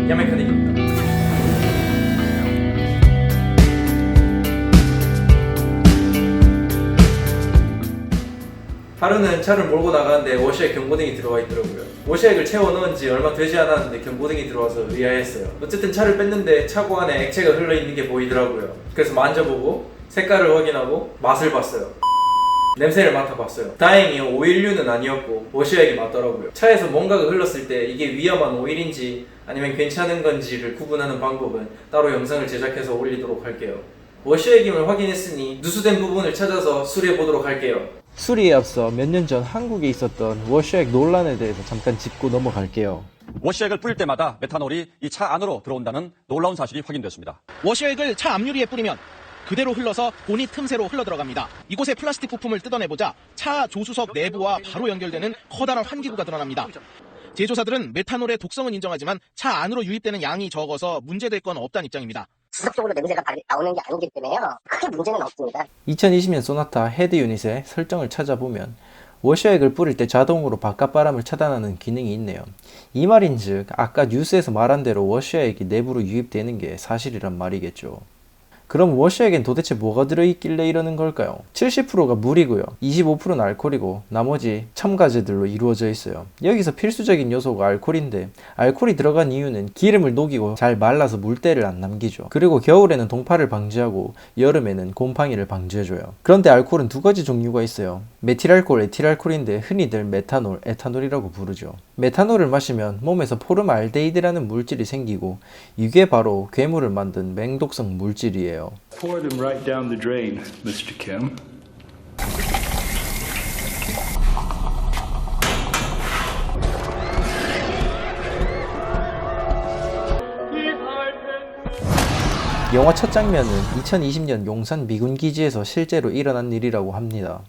야메카닉입니다. 하루는 차를 몰고 나가는데 워시액 경고등이 들어와 있더라고요. 워시액을 채워 넣은 지 얼마 되지 않았는데 경고등이 들어와서 의아했어요. 어쨌든 차를 뺐는데 차고 안에 액체가 흘러 있는 게 보이더라고요. 그래서 만져보고 색깔을 확인하고 맛을 봤어요. 냄새를 맡아봤어요. 다행히 오일류는 아니었고 워시액이 맞더라고요. 차에서 뭔가가 흘렀을 때 이게 위험한 오일인지 아니면 괜찮은 건지를 구분하는 방법은 따로 영상을 제작해서 올리도록 할게요. 워시액임을 확인했으니 누수된 부분을 찾아서 수리해보도록 할게요. 수리에 앞서 몇 년 전 한국에 있었던 워시액 논란에 대해서 잠깐 짚고 넘어갈게요. 워시액을 뿌릴 때마다 메탄올이 이 차 안으로 들어온다는 놀라운 사실이 확인됐습니다. 워시액을 차 앞유리에 뿌리면 그대로 흘러서 보닛 틈새로 흘러들어갑니다. 이곳의 플라스틱 부품을 뜯어내보자 차 조수석 내부와 바로 연결되는 커다란 환기구가 드러납니다. 제조사들은 메탄올의 독성은 인정하지만 차 안으로 유입되는 양이 적어서 문제될 건 없다는 입장입니다. 지속적으로 냄새가 나오는 게 아니기 때문에요. 크게 문제는 없습니다. 2020년 소나타 헤드 유닛의 설정을 찾아보면 워시액을 뿌릴 때 자동으로 바깥바람을 차단하는 기능이 있네요. 이 말인즉 아까 뉴스에서 말한 대로 워시액이 내부로 유입되는 게 사실이란 말이겠죠. 그럼 워시액엔 도대체 뭐가 들어있길래 이러는 걸까요? 70%가 물이고요. 25%는 알코올이고 나머지 첨가제들로 이루어져 있어요. 여기서 필수적인 요소가 알코올인데 알코올이 들어간 이유는 기름을 녹이고 잘 말라서 물때를 안 남기죠. 그리고 겨울에는 동파를 방지하고 여름에는 곰팡이를 방지해줘요. 그런데 알코올은 두 가지 종류가 있어요. 메틸알코올, 에틸알코올인데 흔히들 메탄올, 에탄올이라고 부르죠. 메탄올을 마시면 몸에서 포름알데히드라는 물질이 생기고 이게 바로 괴물을 만든 맹독성 물질이에요. Pour them right down the drain, Mr. Kim. 영화 첫 장면은 2020년 용산 미군 기지에서 실제로 일어난 일이라고 합니다.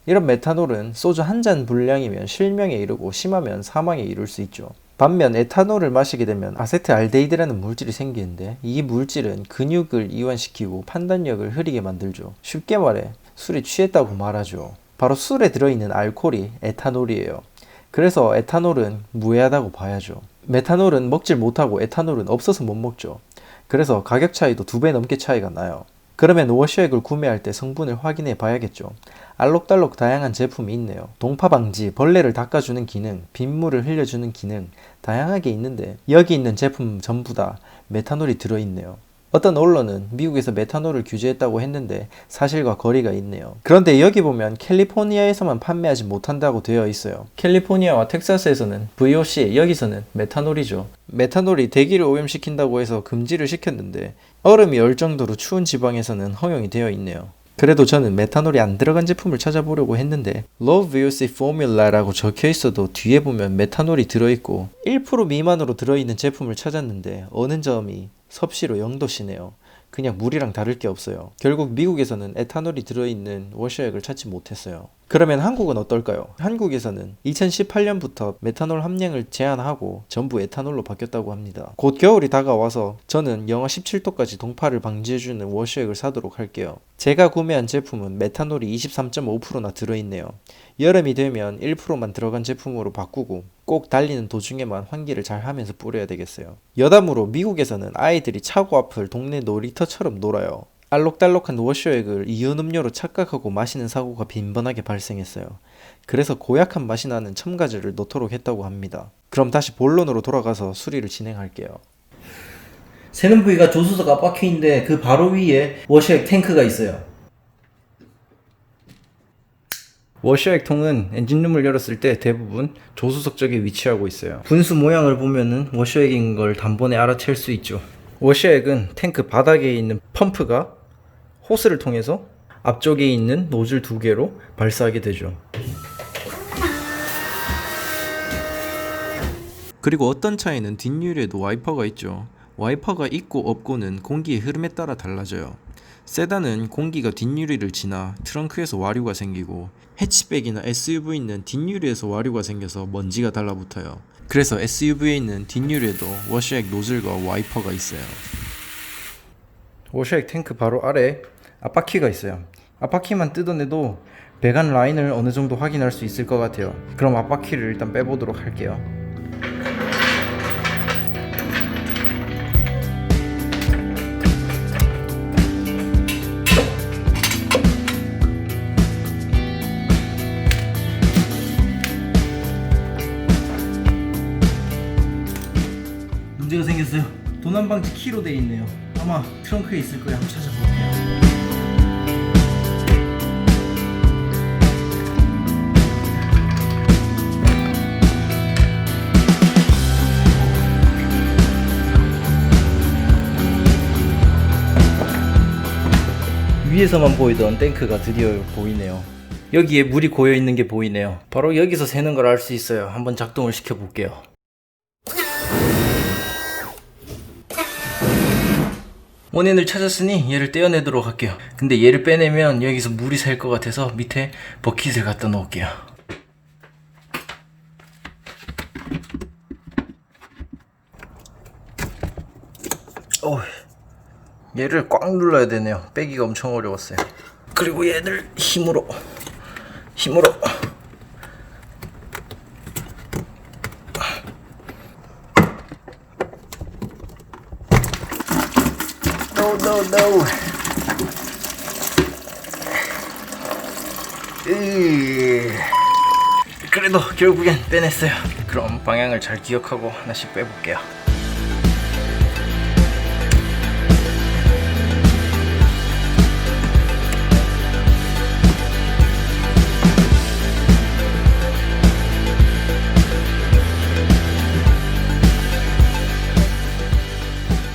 이런 메탄올은 소주 한 잔 분량이면 실명에 이르고 심하면 사망에 이를 수 있죠. 반면 에탄올을 마시게 되면 아세트알데히드라는 물질이 생기는데 이 물질은 근육을 이완시키고 판단력을 흐리게 만들죠. 쉽게 말해 술이 취했다고 말하죠. 바로 술에 들어있는 알코올이 에탄올이에요. 그래서 에탄올은 무해하다고 봐야죠. 메탄올은 먹질 못하고 에탄올은 없어서 못 먹죠. 그래서 가격 차이도 2배 넘게 차이가 나요. 그러면 워시액을 구매할 때 성분을 확인해 봐야겠죠. 알록달록 다양한 제품이 있네요. 동파 방지, 벌레를 닦아주는 기능, 빗물을 흘려주는 기능 다양하게 있는데 여기 있는 제품 전부 다 메탄올이 들어있네요. 어떤 언론은 미국에서 메탄올을 규제했다고 했는데 사실과 거리가 있네요. 그런데 여기 보면 캘리포니아에서만 판매하지 못한다고 되어 있어요. 캘리포니아와 텍사스에서는 VOC, 여기서는 메탄올이죠. 메탄올이 대기를 오염시킨다고 해서 금지를 시켰는데 얼음이 얼 정도로 추운 지방에서는 허용이 되어 있네요. 그래도 저는 메탄올이 안 들어간 제품을 찾아보려고 했는데 Low VOC Formula라고 적혀 있어도 뒤에 보면 메탄올이 들어있고 1% 미만으로 들어있는 제품을 찾았는데 어느 점이 섭씨로 0도씨네요. 그냥 물이랑 다를 게 없어요. 결국 미국에서는 에탄올이 들어있는 워시액을 찾지 못했어요. 그러면 한국은 어떨까요? 한국에서는 2018년부터 메탄올 함량을 제한하고 전부 에탄올로 바뀌었다고 합니다. 곧 겨울이 다가와서 저는 영하 17도까지 동파를 방지해주는 워시액을 사도록 할게요. 제가 구매한 제품은 메탄올이 23.5%나 들어있네요. 여름이 되면 1%만 들어간 제품으로 바꾸고 꼭 달리는 도중에만 환기를 잘 하면서 뿌려야 되겠어요. 여담으로 미국에서는 아이들이 차고 앞을 동네 놀이터처럼 놀아요. 알록달록한 워시액을 이온 음료로 착각하고 마시는 사고가 빈번하게 발생했어요. 그래서 고약한 맛이 나는 첨가제를 넣도록 했다고 합니다. 그럼 다시 본론으로 돌아가서 수리를 진행할게요. 새는 부위가 조수석 앞바퀴인데 그 바로 위에 워시액 탱크가 있어요. 워시액 통은 엔진룸을 열었을 때 대부분 조수석 쪽에 위치하고 있어요. 분수 모양을 보면은 워시액인 걸 단번에 알아챌 수 있죠. 워시액은 탱크 바닥에 있는 펌프가 호스를 통해서 앞쪽에 있는 노즐 2개로 발사하게 되죠. 그리고 어떤 차에는 뒷유리에도 와이퍼가 있죠. 와이퍼가 있고 없고는 공기의 흐름에 따라 달라져요. 세단은 공기가 뒷유리를 지나 트렁크에서 와류가 생기고 해치백이나 SUV는 뒷유리에서 와류가 생겨서 먼지가 달라붙어요. 그래서 SUV에 있는 뒷유리에도 워시액 노즐과 와이퍼가 있어요. 워시액 탱크 바로 아래 앞바퀴가 있어요. 앞바퀴만 뜯어내도 배관 라인을 어느 정도 확인할 수 있을 것 같아요. 그럼 앞바퀴를 일단 빼보도록 할게요. 모르겠어요. 도난 방지 키로 돼 있네요. 아마 트렁크에 있을 거예요. 한번 찾아볼게요. 위에서만 보이던 탱크가 드디어 보이네요. 여기에 물이 고여 있는 게 보이네요. 바로 여기서 새는 걸 알 수 있어요. 한번 작동을 시켜 볼게요. 원인을 찾았으니 얘를 떼어내도록 할게요. 근데 얘를 빼내면 여기서 물이 셀 것 같아서 밑에 버킷을 갖다 놓을게요. 얘를 꽉 눌러야 되네요. 빼기가 엄청 어려웠어요. 그리고 얘를 힘으로 No. 그래도 결국엔 빼냈어요. 그럼 방향을 잘 기억하고 하나씩 빼볼게요.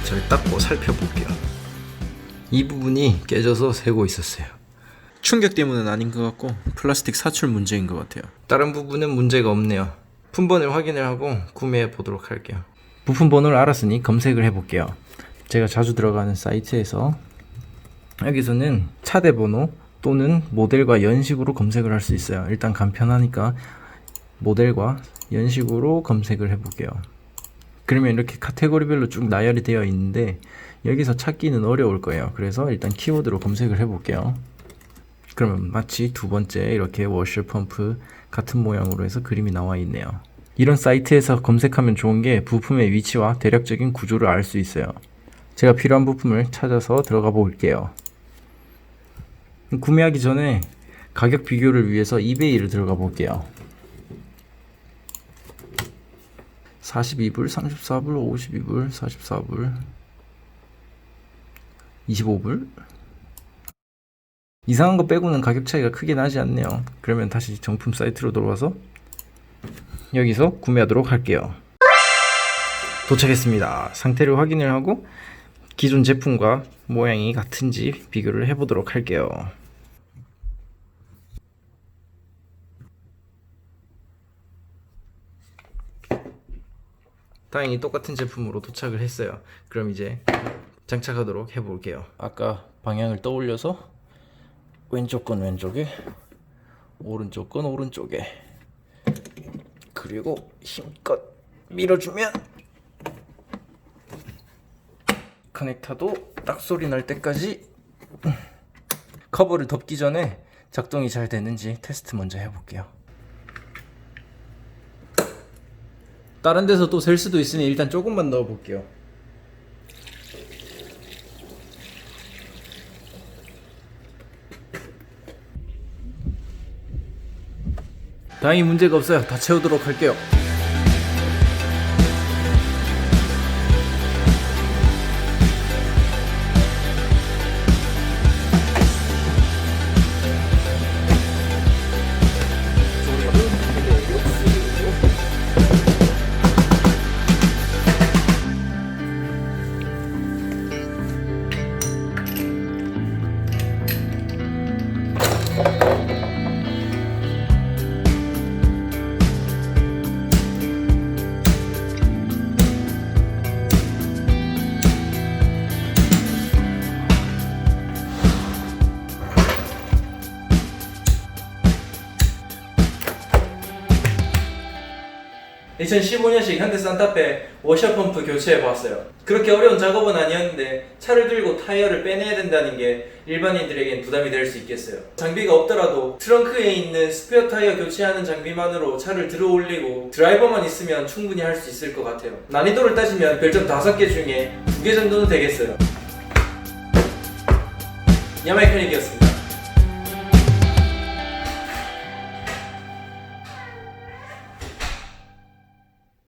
잘 닦고 살펴볼게요. 이 부분이 깨져서 새고 있었어요. 충격 때문은 아닌 것 같고 플라스틱 사출 문제인 것 같아요. 다른 부분은 문제가 없네요. 품번을 확인을 하고 구매해 보도록 할게요. 부품 번호를 알았으니 검색을 해볼게요. 제가 자주 들어가는 사이트에서 여기서는 차대 번호 또는 모델과 연식으로 검색을 할 수 있어요. 일단 간편하니까 모델과 연식으로 검색을 해볼게요. 그러면 이렇게 카테고리별로 쭉 나열이 되어 있는데 여기서 찾기는 어려울 거예요. 그래서 일단 키워드로 검색을 해볼게요. 그러면 마치 두 번째 이렇게 워셔 펌프 같은 모양으로 해서 그림이 나와 있네요. 이런 사이트에서 검색하면 좋은 게 부품의 위치와 대략적인 구조를 알 수 있어요. 제가 필요한 부품을 찾아서 들어가 볼게요. 구매하기 전에 가격 비교를 위해서 이베이를 들어가 볼게요. 42불, 34불, 52불, 44불, 25불? 이상한 거 빼고는 가격 차이가 크게 나지 않네요. 그러면 다시 정품 사이트로 돌아와서 여기서 구매하도록 할게요. 도착했습니다. 상태를 확인을 하고 기존 제품과 모양이 같은지 비교를 해보도록 할게요. 다행히 똑같은 제품으로 도착을 했어요. 그럼 이제 장착하도록 해볼게요. 아까 방향을 떠올려서 왼쪽 건 왼쪽에, 오른쪽 건 오른쪽에, 그리고 힘껏 밀어주면 커넥터도 딱 소리 날 때까지 커버를 덮기 전에 작동이 잘 되는지 테스트 먼저 해볼게요. 다른 데서 또 셀 수도 있으니 일단 조금만 넣어볼게요. 다행히 문제가 없어요. 다 채우도록 할게요. (2015년식) 현대 산타페 워셔펌프 교체해보았어요. 그렇게 어려운 작업은 아니었는데 차를 들고 타이어를 빼내야 된다는 게 일반인들에겐 부담이 될 수 있겠어요. 장비가 없더라도 트렁크에 있는 스페어 타이어 교체하는 장비만으로 차를 들어 올리고 드라이버만 있으면 충분히 할 수 있을 것 같아요. 난이도를 따지면 별점 5개 중에 2개 정도는 되겠어요. 야마이카닉이었습니다.